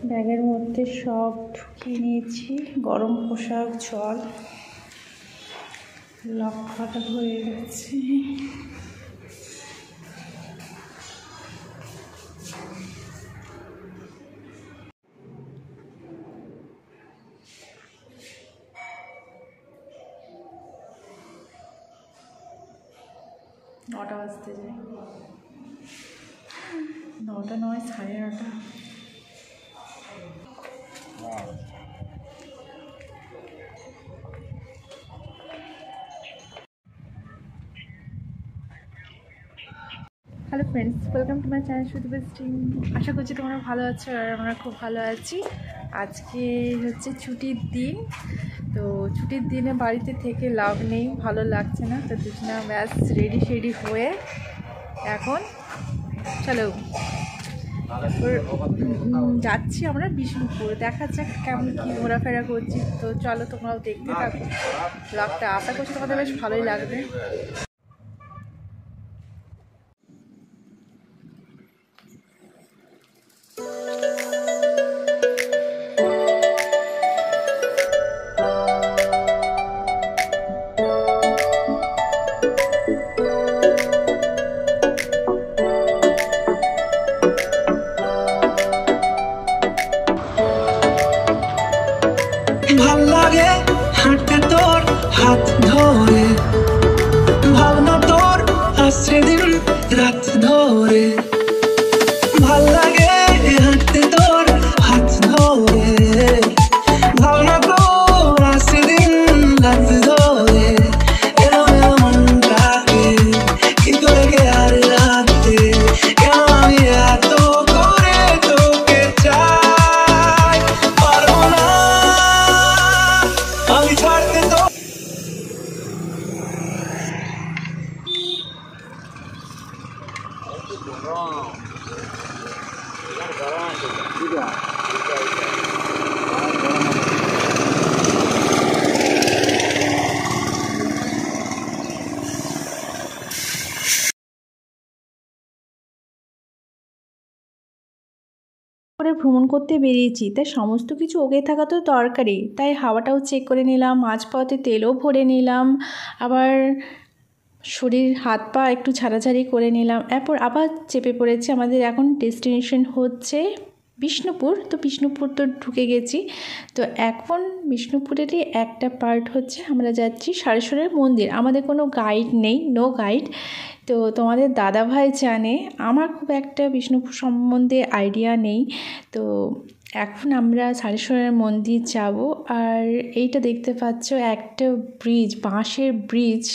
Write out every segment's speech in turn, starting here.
ব্যাগের মধ্যে সব ঢুকিয়ে নিয়েছি, গরম পোশাক, জল, লক্ষ্যটা হয়ে গেছে। নটা বাজতে যায়, 9টা নয়, 9:30। Hello friends, welcome to my channel শুধু বেস্টিং। আশা করছি তোমরা ভালো আছো আর আমরা খুব ভালো আছি। আজকে হচ্ছে ছুটির দিন, তো ছুটির দিনে বাড়িতে থেকে লাভ নেই, ভালো লাগছে না, তো দুজনা ব্যাস রেডি হয়ে এখন চলো যাচ্ছি আমরা বিষ্ণুপুর। দেখা যাক কেমন কী ঘোরাফেরা করছি, তো চলো তোমরাও দেখতে থাকো ব্লগটা। আশা করছি তোমাদের বেশ ভালোই লাগবে। ভাল লাগে হাঁটতে তোর হাত ধরে, ভাবনা তোর আসছে দিন রাত ধরে। ভাল লাগে হাঁটতে তোর হাত ধরে, ভাবনা তোর আসছে দিন রাত ধরে। মনটাকে কিন্তু রেখে আর রাখতে কেন আমি এত করে তোকে চাই, পারবো না আমি ছাড়তে তো। করে ভ্রমণ করতে বেরিয়েছি, তাই সমস্ত কিছু ওকে থাকা তো দরকারই। তাই হাওয়াটাও চেক করে নিলাম, মাঝপথে তেলও ভরে নিলাম, আবার শরীর হাত পা একটু ছাড়াছাড়ি করে নিলাম। এরপর আবার চেপে পড়েছি। আমাদের এখন ডেস্টিনেশন হচ্ছে বিষ্ণুপুর। তো বিষ্ণুপুর তো ঢুকে গেছি। তো এখন বিষ্ণুপুরেরই একটা পার্ট হচ্ছে আমরা যাচ্ছি সারেশ্বরের মন্দির। আমাদের কোনো গাইড নেই, নো গাইড। তো তোমাদের দাদাভাই জানে, আমার খুব একটা বিষ্ণুপুর সম্বন্ধে আইডিয়া নেই। তো এখন আমরা সারেশ্বরের মন্দির যাব। আর এইটা দেখতে পাচ্ছ একটা ব্রিজ, বাঁশের ব্রিজ।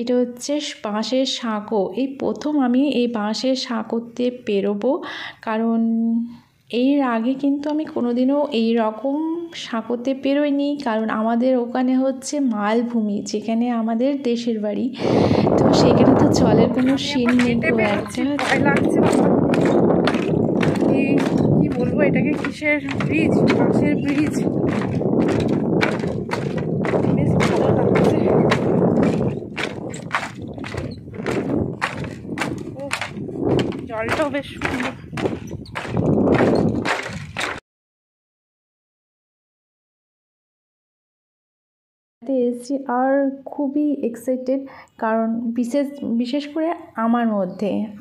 এটা হচ্ছে বাঁশের সাঁকো। এই প্রথম আমি এই বাঁশের সাঁকোতে পেরোবো, কারণ এর আগে কিন্তু আমি কোনোদিনও এই রকম সাঁকোতে পেরোইনি। কারণ আমাদের ওখানে হচ্ছে মালভূমি, যেখানে আমাদের দেশের বাড়ি, তো সেখানে তো জলের কোনো সিন নেই। ভয় লাগছে বাবা, কি বলবো এটাকে, কিসের ব্রিজ, বাঁশের ব্রিজ, বেশ ভালো লাগছে। জলটাও বেশ সুন্দর। এসেছি আর খুবই এক্সাইটেড, কারণ বিশেষ করে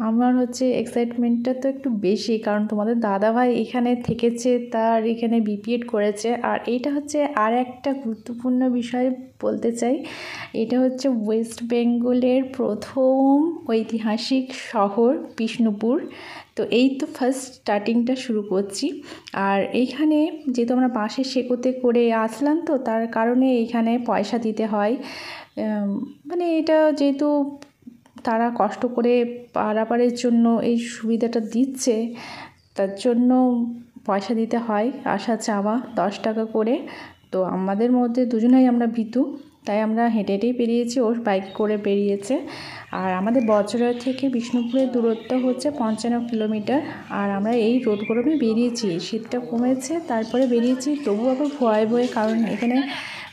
আমার হচ্ছে এক্সাইটমেন্টটা তো একটু বেশি, কারণ তোমাদের দাদাভাই এখানে থেকেছে, তার এখানে বিপিএড করেছে। আর এইটা হচ্ছে আর একটা গুরুত্বপূর্ণ বিষয় বলতে চাই, এটা হচ্ছে ওয়েস্ট বেঙ্গলের প্রথম ঐতিহাসিক শহর বিষ্ণুপুর। তো এই তো ফার্স্ট স্টার্টিংটা শুরু করছি। আর এইখানে যেহেতু আমরা বাঁশের সেকোতে করে আসলাম, তো তার কারণে এইখানে পয়সা দিতে হয়। মানে এটা যেহেতু তারা কষ্ট করে পারাপারের জন্য এই সুবিধাটা দিচ্ছে, তার জন্য পয়সা দিতে হয়, আসা যাওয়া 10 টাকা করে। তো আমাদের মধ্যে দুজনেই আমরা ভীতু, তাই আমরা হেঁটেই বেরিয়েছি, ওর বাইক করে বেরিয়েছে। আর আমাদের বজরা থেকে বিষ্ণুপুরের দূরত্ব হচ্ছে 55 কিলোমিটার। আর আমরা এই রোড করে বেরিয়েছি, শীতটা কমেছে তারপরে বেরিয়েছি, তবু আবার ভয়ে, কারণ এখানে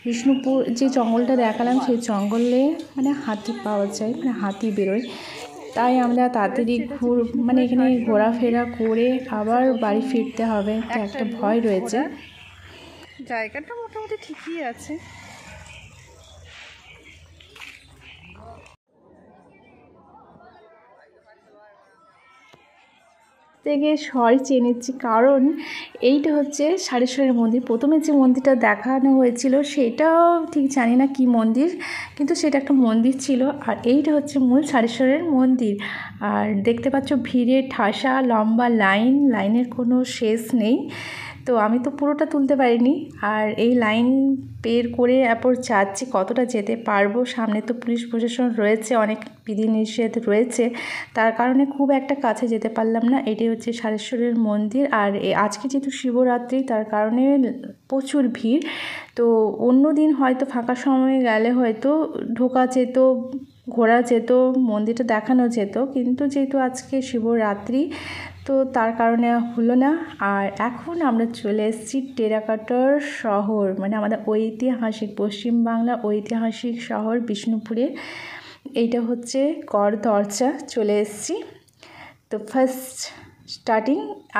বিষ্ণুপুর যে জঙ্গলটা দেখালাম, সেই জঙ্গলে মানে হাতি পাওয়া যায়, মানে হাতি বেরোয়। তাই আমরা তাড়াতাড়ি মানে এখানে ঘোরাফেরা করে আবার বাড়ি ফিরতে হবে, তো একটা ভয় রয়েছে। জায়গাটা মোটামুটি ঠিকই আছে। থেকে সরি চেয়ে নিচ্ছি, কারণ এইটা হচ্ছে সারেশ্বরের মন্দির। প্রথমে যে মন্দিরটা দেখানো হয়েছিল সেটাও ঠিক জানি না কি মন্দির, কিন্তু সেটা একটা মন্দির ছিল। আর এইটা হচ্ছে মূল সারেশ্বরের মন্দির। আর দেখতে পাচ্ছ ভিড়ে ঠাসা লম্বা লাইনের কোনো শেষ নেই। তো আমি তো পুরোটা তুলতে পারিনি, আর এই লাইন পের করে এরপর যাচ্ছি, কতটা যেতে পারবো। সামনে তো পুলিশ প্রশাসন রয়েছে, অনেক বিধিনিষেধ রয়েছে, তার কারণে খুব একটা কাছে যেতে পারলাম না। এটাই হচ্ছে সারেশ্বরের মন্দির। আর আজকে যেহেতু শিবরাত্রি, তার কারণে প্রচুর ভিড়। তো অন্য দিন হয়তো ফাঁকা সময়ে গেলে হয়তো ঢোকা যেত, ঘোরা যেত, মন্দিরটা দেখানো যেত, কিন্তু যেহেতু আজকে শিবরাত্রি, তো তার কারণে হলো না। আর এখন আমরা চলে এসেছি টেরাকোটার শহর, মানে আমাদের ঐতিহাসিক পশ্চিমবাংলার ঐতিহাসিক শহর বিষ্ণুপুরে। এইটা হচ্ছে গড় দরজা, চলে এসেছি। তো ফার্স্ট স্টার্টিং,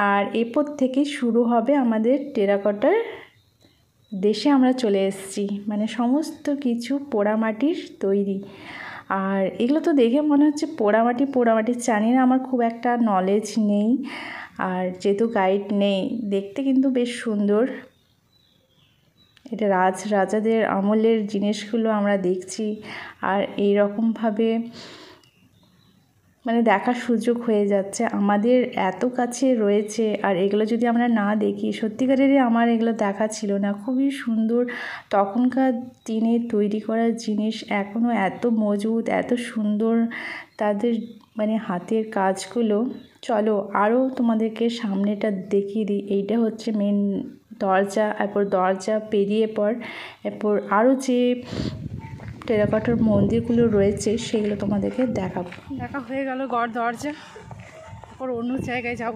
আর এরপর থেকে শুরু হবে আমাদের টেরাকোটার দেশে আমরা চলে এসেছি। মানে সমস্ত কিছু পোড়ামাটির তৈরি। আর এগুলো তো দেখে মনে হচ্ছে পোড়ামাটি জানি না, আমার খুব একটা নলেজ নেই, আর যেহেতু গাইড নেই। দেখতে কিন্তু বেশ সুন্দর। এটা রাজাদের আমলের জিনিসগুলো আমরা দেখছি, আর এই রকমভাবে মানে দেখার সুযোগ হয়ে যাচ্ছে, আমাদের এত কাছে রয়েছে। আর এগুলো যদি আমরা না দেখি, সত্যিকারেরই আমার এগুলো দেখা ছিল না। খুবই সুন্দর তখনকার দিনে তৈরি করা জিনিস, এখনও এত মজবুত, এত সুন্দর তাদের মানে হাতের কাজগুলো। চলো আরও তোমাদেরকে সামনেটা দেখিয়ে দিই। এইটা হচ্ছে মেন দরজা, এরপর দরজা পেরিয়ে এরপর আরও যে টেরাকোটার মন্দিরগুলো রয়েছে সেগুলো তোমাদেরকে দেখাবো। দেখা হয়ে গেল গড় দরজা, তারপর অন্য জায়গায় যাব।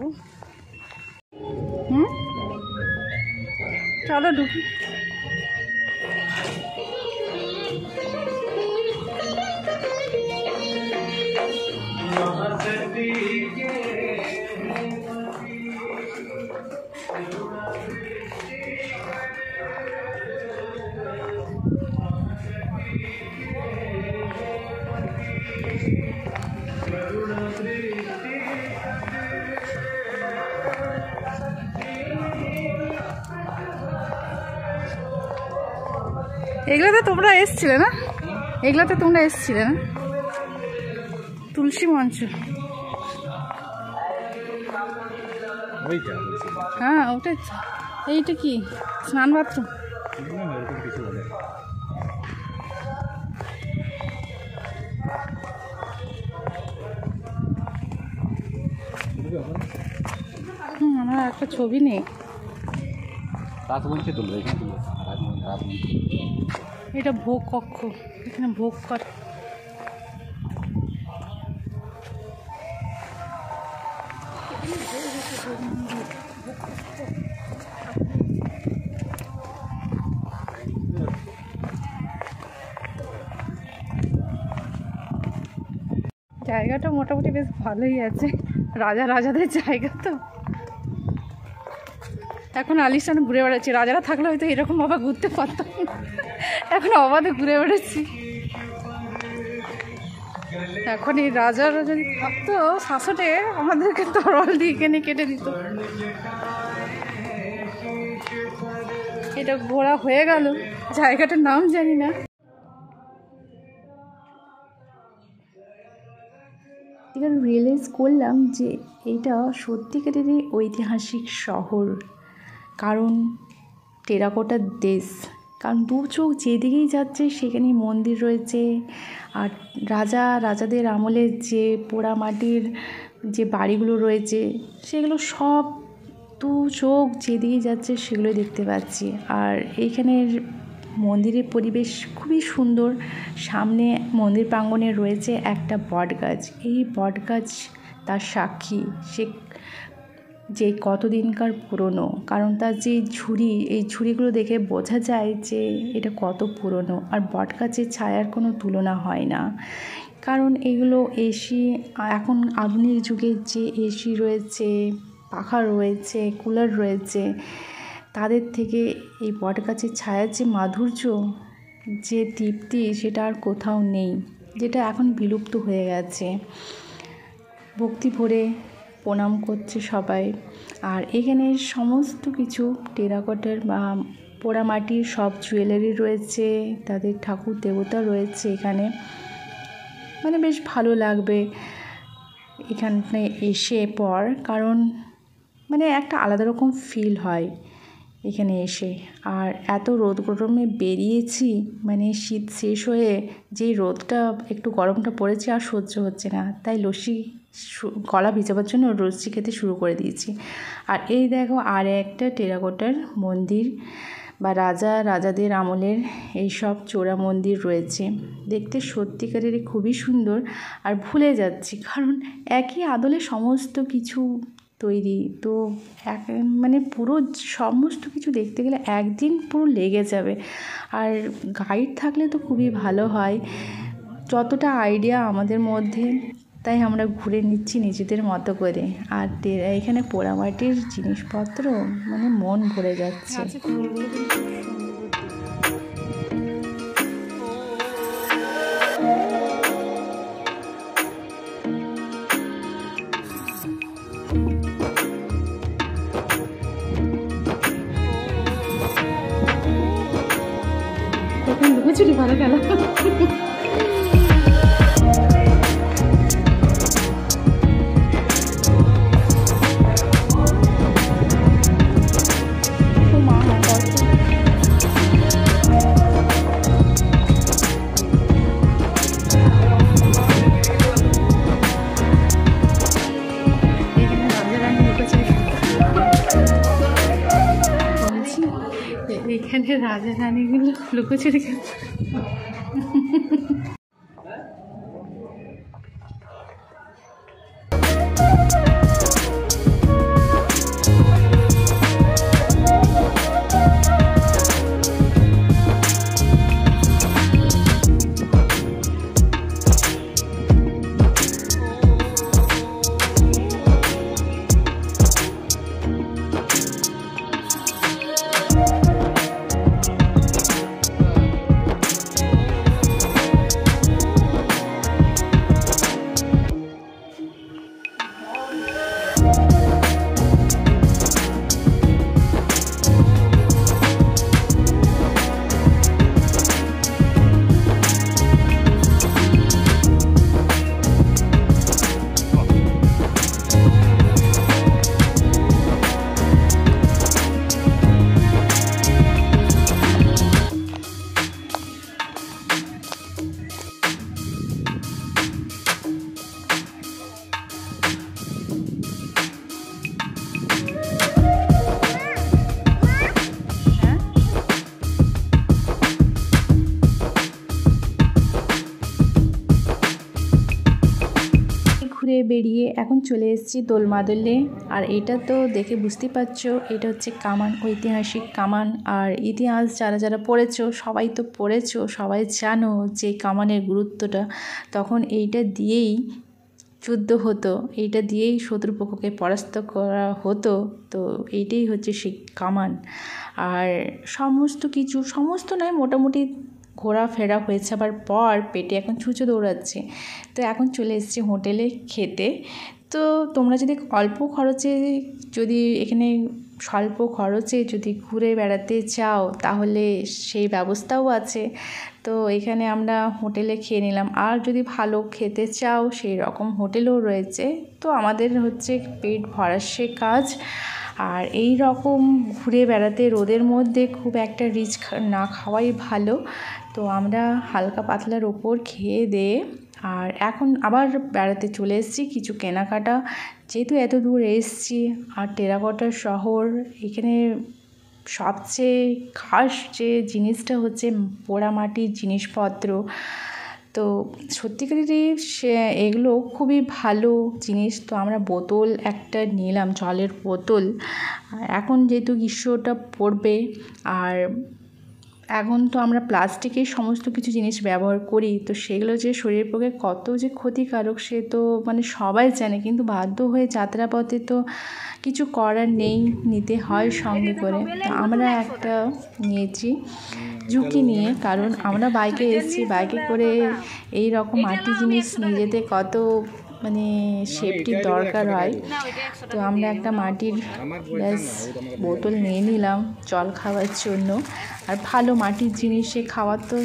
চলো ঢুকি। এগুলোতে তোমরা এসছিলে না? তুলসী মঞ্চ, হ্যাঁ ওটাই। এইটা কি স্নান বাথরুম? আমার একটা ছবি নেই। এটা ভোগ কক্ষ, এখানে ভোগ করে। জায়গাটা মোটামুটি বেশ ভালোই আছে, রাজাদের জায়গা তো। এখন আলিশান ঘুরে বেড়াচ্ছি, রাজারা থাকলে হয়তো এরকম বাবা ঘুরতে পারতাম, এখন অবাধে ঘুরে বেড়াচ্ছি। এখন এই রাজারা যদি থাকতো শাসনে, আমাদেরকে তরল দিয়ে কেটে দিত। এটা ঘোরা হয়ে গেল, জায়গাটার নাম জানি না। এবার রিয়েলাইজ করলাম যে এটা সত্যিকারেরই ঐতিহাসিক শহর, কারণ টেরাকোটার দেশ। কারণ দু চোখ যেদিকেই যাচ্ছে সেখানেই মন্দির রয়েছে। আর রাজাদের আমলের যে পোড়ামাটির যে বাড়িগুলো রয়েছে, সেগুলো সব দু চোখ যেদিকে যাচ্ছে সেগুলোই দেখতে পাচ্ছি। আর এইখানের মন্দিরের পরিবেশ খুবই সুন্দর। সামনে মন্দির প্রাঙ্গণে রয়েছে একটা বট গাছ। এই বট গাছ তার সাক্ষী, সে যে কতদিনকার পুরনো, কারণ তার যে এই ঝুড়িগুলো দেখে বোঝা যায় যে এটা কত পুরনো। আর বট গাছের ছায়ার কোনো তুলনা হয় না। কারণ এগুলো এসি, এখন আধুনিক যুগের যে এসি রয়েছে, পাখা রয়েছে, কুলার রয়েছে, তাদের থেকে এই বটগাছের ছায়ার যে মাধুর্য, যে তৃপ্তি, সেটা আর কোথাও নেই, যেটা এখন বিলুপ্ত হয়ে গেছে। ভক্তি ভরে প্রণাম করছে সবাই। আর এখানে সমস্ত কিছু টেরাকোটার বা পোড়ামাটির সব জুয়েলারি রয়েছে, তাদের ঠাকুর দেবতা রয়েছে এখানে। মানে বেশ ভালো লাগবে এখানে এসে পর, কারণ মানে একটা আলাদা রকম ফিল হয় এখানে এসে। আর এত রোদ গরমে বেরিয়েছি, মানে শীত শেষ হয়ে যেই রোদটা, একটু গরমটা পড়েছে, আর সহ্য হচ্ছে না, তাই লস্যি গলা ভিজাবার জন্য লস্যি খেতে শুরু করে দিয়েছি। আর এই দেখো আর একটা টেরাকোটার মন্দির বা রাজাদের আমলের এইসব চোরা মন্দির রয়েছে, দেখতে সত্যিকারের খুবই সুন্দর। আর ভুলে যাচ্ছি, কারণ একই আদলে সমস্ত কিছু তৈরি, তো মানে পুরো সমস্ত কিছু দেখতে গেলে একদিন পুরো লেগে যাবে। আর গাইড থাকলে তো খুবই ভালো হয়, যতটা আইডিয়া আমাদের মধ্যে, তাই আমরা ঘুরে নিচ্ছি নিজেদের মতো করে। আর এখানে পোড়ামাটির জিনিসপত্র, মানে মন ভরে যাচ্ছে। লুকোচুরি ভালো গেল। এখানে রাজা রানীগুলো লুকোচুরি খেলছে। বেরিয়ে এখন চলে এসেছি দোলমাদলে। আর এটা তো দেখে বুঝতে পারছো, এটা হচ্ছে কামান, ঐতিহাসিক কামান। আর ইতিহাস যারা যারা পড়েছো, সবাই তো পড়েছো, সবাই জানো যে কামানের গুরুত্বটা। তখন এইটা দিয়েই যুদ্ধ হতো, এইটা দিয়েই শত্রুপক্ষকে পরাস্ত করা হতো। তো এইটাই হচ্ছে সেই কামান। আর সমস্ত কিছু, সমস্ত নয়, মোটামুটি ঘোরাফেরা হয়ে যাবার পর পেটে এখন ছুঁচো দৌড়াচ্ছে। তো এখন চলে এসেছি হোটেলে খেতে। তো তোমরা যদি অল্প খরচে, যদি এখানে স্বল্প খরচে যদি ঘুরে বেড়াতে চাও, তাহলে সেই ব্যবস্থাও আছে। তো এখানে আমরা হোটেলে খেয়ে নিলাম। আর যদি ভালো খেতে চাও, সেই রকম হোটেলও রয়েছে। তো আমাদের হচ্ছে পেট ভরার সে কাজ। আর এই রকম ঘুরে বেড়াতে রোদের মধ্যে খুব একটা রিচ না খাওয়াই ভালো। তো আমরা হালকা পাতলার ওপর খেয়ে দিয়ে আর এখন আবার বেড়াতে চলে এসেছি। কিছু কেনাকাটা, যেহেতু এত দূর এসেছি, আর টেরাকোটার শহর, এখানে সবচেয়ে খাস যে জিনিসটা হচ্ছে পোড়ামাটির জিনিসপত্র। তো সত্যিকারেরই এগুলো খুবই ভালো জিনিস। তো আমরা বোতল একটা নিলাম, জলের বোতল। এখন যেহেতু গ্রীষ্মটা পড়বে, আর এখন তো আমরা প্লাস্টিকের সমস্ত কিছু জিনিস ব্যবহার করি, তো সেগুলো যে শরীরের পক্ষে কত যে ক্ষতিকারক সে তো মানে সবাই জানে, কিন্তু বাধ্য হয়ে যাত্রাপথে তো কিছু করার নেই, নিতে হয় সঙ্গে করে। তো আমরা একটা নিয়েছি ঝুঁকি নিয়ে, কারণ আমরা বাইকে এসেছি, বাইকে করে এই রকম মাটির জিনিস নিয়ে যেতে কত মানে সেফটির দরকার হয়। তো আমরা একটা মাটির গ্লাস বোতল নিয়ে নিলাম জল খাওয়ার জন্য। আর ভালো মাটির জিনিসে খাওয়া তো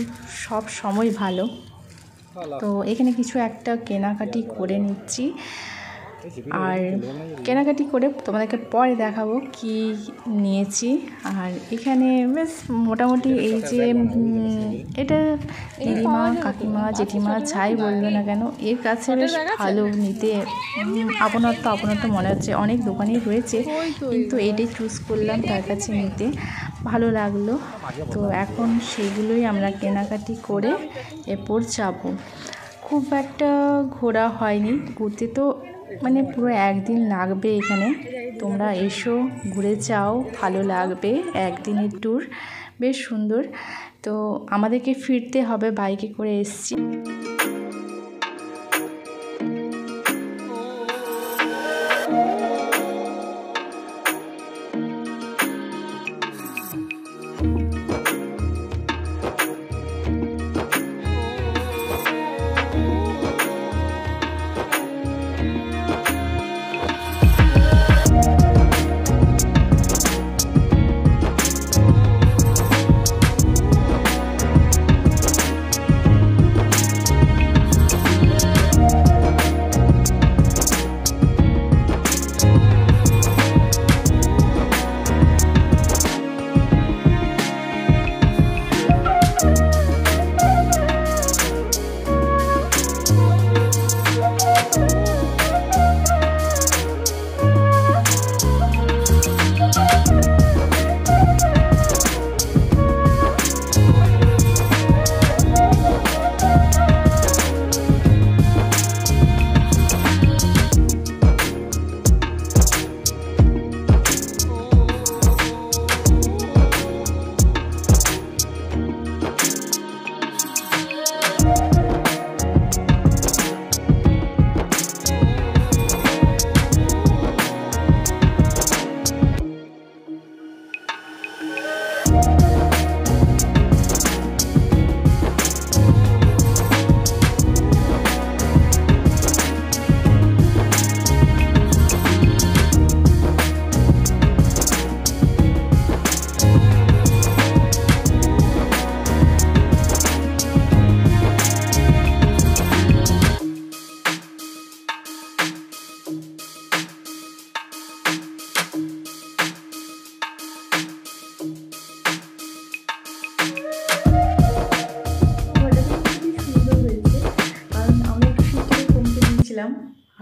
সব সময় ভালো। তো এখানে কিছু একটা কেনাকাটি করে নিচ্ছি, আর কেনাকাটি করে তোমাদেরকে পরে দেখাবো কি নিয়েছি। আর এখানে বেশ মোটামুটি এই যে এটা দিদিমা, কাকিমা, জেঠিমা যাই বললো না কেন, এর কাছে বেশ ভালো নিতে আপনত্ব মনে হচ্ছে। অনেক দোকানেই রয়েছে, কিন্তু এটাই চুজ করলাম তার কাছে নিতে, ভালো লাগলো। তো এখন সেগুলোই আমরা কেনাকাটি করে এরপর যাবো। খুব একটা ঘোরা হয়নি, ঘুরতে তো মানে পুরো একদিন লাগবে এখানে। তোমরা এসো, ঘুরে যাও, ভালো লাগবে। একদিনের ট্যুর, বেশ সুন্দর। তো আমাদেরকে ফিরতে হবে, বাইকে করে এসেছি।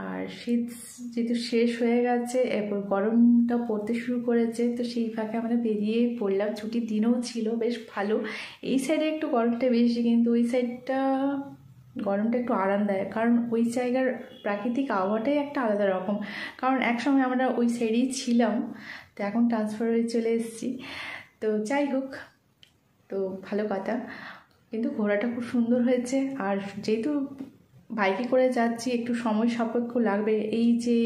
আর শীত যেহেতু শেষ হয়ে গেছে, এরপর গরমটা পড়তে শুরু করেছে, তো সেই ফাঁকে আমরা বেরিয়ে পড়লাম। ছুটির দিনও ছিল, বেশ ভালো। এই সাইডে একটু গরমটা বেশি, কিন্তু ওই সাইডটা গরমটা একটু আরামদায়ক, কারণ ওই জায়গার প্রাকৃতিক আবহাওয়াটাই একটা আলাদা রকম। কারণ একসময় আমরা ওই সাইডেই ছিলাম, তো এখন ট্রান্সফার হয়ে চলে এসেছি। তো যাই হোক, তো ভালো কথা, কিন্তু ঘোরাটা খুব সুন্দর হয়েছে। আর যেহেতু বাইকে করে যাচ্ছি, একটু সময় সাপেক্ষ লাগবে। এই যে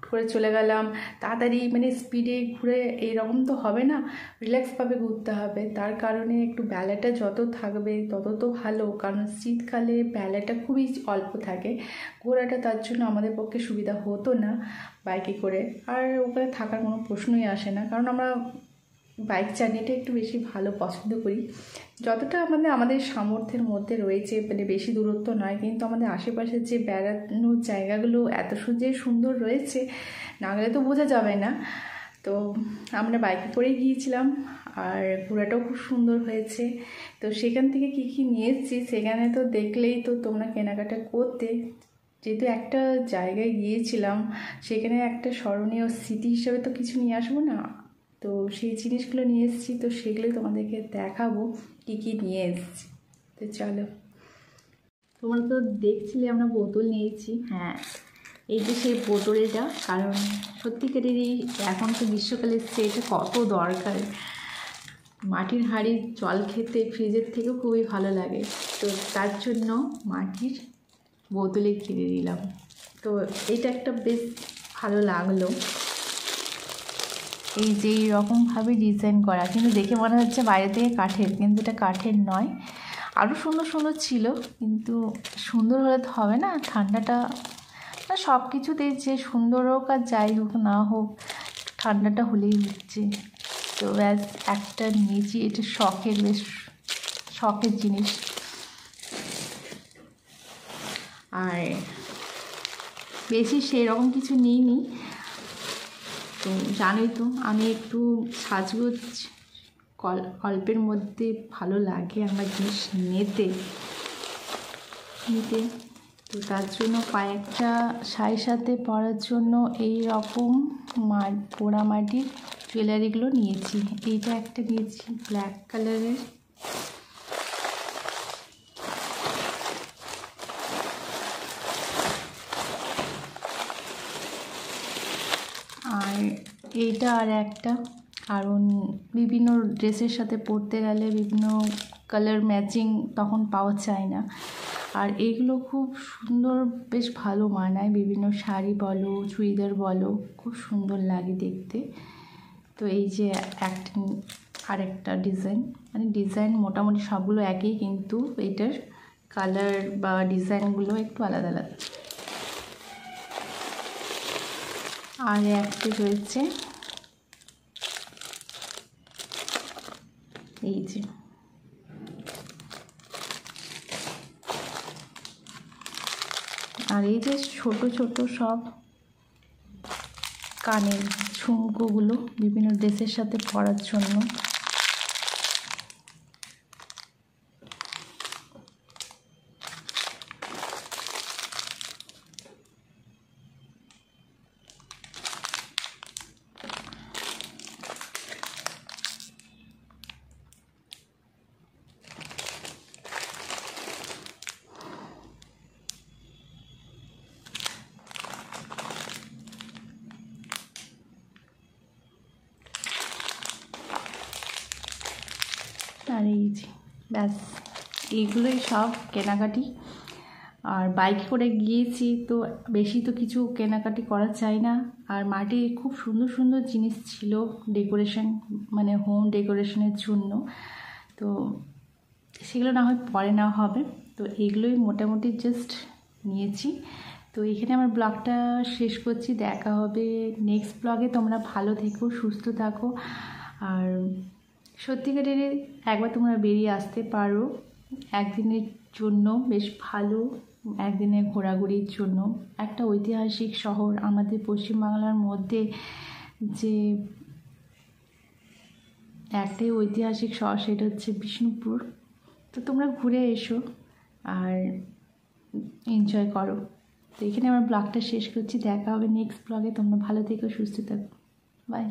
করে চলে গেলাম তাড়াতাড়ি, মানে স্পিডে ঘুরে এইরকম তো হবে না, রিল্যাক্সভাবে ঘুরতে হবে। তার কারণে একটু বেলাটা যত থাকবে তত তো ভালো, কারণ শীতকালে বেলাটা খুবই অল্প থাকে। ঘোরাটা তার জন্য আমাদের পক্ষে সুবিধা হতো না বাইকে করে। আর ওখানে থাকার কোনো প্রশ্নই আসে না, কারণ আমরা বাইক জার্নিটা একটু বেশি ভালো পছন্দ করি। যতটা আমাদের সামর্থ্যের মধ্যে রয়েছে, মানে বেশি দূরত্ব নয়, কিন্তু আমাদের আশেপাশে যে বেড়ানোর জায়গাগুলো এত যে সুন্দর রয়েছে, না গেলে তো বোঝা যাবে না। তো আমরা বাইকে করেই গিয়েছিলাম, আর ঘোরাটাও খুব সুন্দর হয়েছে। তো সেখান থেকে কী কী নিয়ে এসেছি সেখানে তো দেখলেই তো তোমরা কেনাকাটা করতে। যেহেতু একটা জায়গায় গিয়েছিলাম, সেখানে একটা স্মরণীয় স্মৃতি হিসাবে তো কিছু নিয়ে আসবো না, তো সেই জিনিসগুলো নিয়ে এসেছি। তো সেগুলোই তোমাদেরকে দেখাবো কী কী নিয়ে এসেছি। তো চলো, তোমরা তো দেখছিলে আমরা বোতল নিয়েছি। হ্যাঁ, এই যে সেই বোতলটা, কারণ সত্যিকারেরই এখন তো গ্রীষ্মকালে এসছে, এটা কত দরকার। মাটির হাঁড়ির জল খেতে ফ্রিজের থেকেও খুবই ভালো লাগে, তো তার জন্য মাটির বোতলে কিনে দিলাম। তো এটা একটা বেশ ভালো লাগলো, এই যে এইরকমভাবে ডিজাইন করা, কিন্তু দেখে মনে হচ্ছে বাইরে থেকে কাঠের, কিন্তু এটা কাঠের নয়। আরও সুন্দর সুন্দর ছিল, কিন্তু সুন্দর হলে তো হবে না, ঠান্ডাটা না সব কিছুতেই যে সুন্দর হোক আর যাই হোক না হোক ঠান্ডাটা হলেই হচ্ছে। তো ব্যাস একটা নিয়েছি, এটা শখের, বেশ শখের জিনিস। আর বেশি সেই রকম কিছু নিইনি, তো জানোই তো আমি একটু সাজগোজ অল্পের মধ্যে ভালো লাগে আমার জিনিস নিতে। তো তার জন্য কয়েকটা শাড়ির সাথে পরার জন্য এই রকম পোড়ামাটির জুয়েলারিগুলো নিয়েছি। এইটা একটা নিয়েছি ব্ল্যাক কালারের, আর এইটা আর একটা, কারণ বিভিন্ন ড্রেসের সাথে পরতে গেলে বিভিন্ন কালার ম্যাচিং তখন পাওয়া যায় না, আর এইগুলো খুব সুন্দর, বেশ ভালো মানায়, বিভিন্ন শাড়ি বলো চুড়িদার বলো, খুব সুন্দর লাগে দেখতে। তো এই যে একটা আরেকটা ডিজাইন, মানে ডিজাইন মোটামুটি সবগুলো একই, কিন্তু এটার কালার বা ডিজাইনগুলো একটু আলাদা আলাদা। আর একটা রয়েছে এই যে, আর এই যে ছোট ছোট সব কানের ঝুমকোগুলো বিভিন্ন ড্রেসের সাথে পরার জন্য। আর এই যে ব্যাস এইগুলোই সব কেনাকাটি। আর বাইকে করে গিয়েছি, তো বেশি তো কিছু কেনাকাটি করা চাই না। আর মাটির খুব সুন্দর সুন্দর জিনিস ছিল ডেকোরেশন, মানে হোম ডেকোরেশনের জন্য, তো সেগুলো না হয় পরে নেওয়া হবে। তো এইগুলোই মোটামুটি জাস্ট নিয়েছি। তো এখানে আমার ব্লগটা শেষ করছি, দেখা হবে নেক্সট ব্লগে। তোমরা ভালো থেকো, সুস্থ থাকো, আর সত্যিকারের একবার তোমরা বেরিয়ে আসতে পারো একদিনের জন্য, বেশ ভালো একদিনের ঘোরাঘুরির জন্য। একটা ঐতিহাসিক শহর আমাদের পশ্চিমবাংলার মধ্যে, যে একটাই ঐতিহাসিক শহর, সেটা হচ্ছে বিষ্ণুপুর। তো তোমরা ঘুরে এসো আর এনজয় করো। তো এখানে আমার ব্লগটা শেষ করছি, দেখা হবে নেক্সট ব্লগে। তোমরা ভালো থেকো, সুস্থ থাকো, বাই।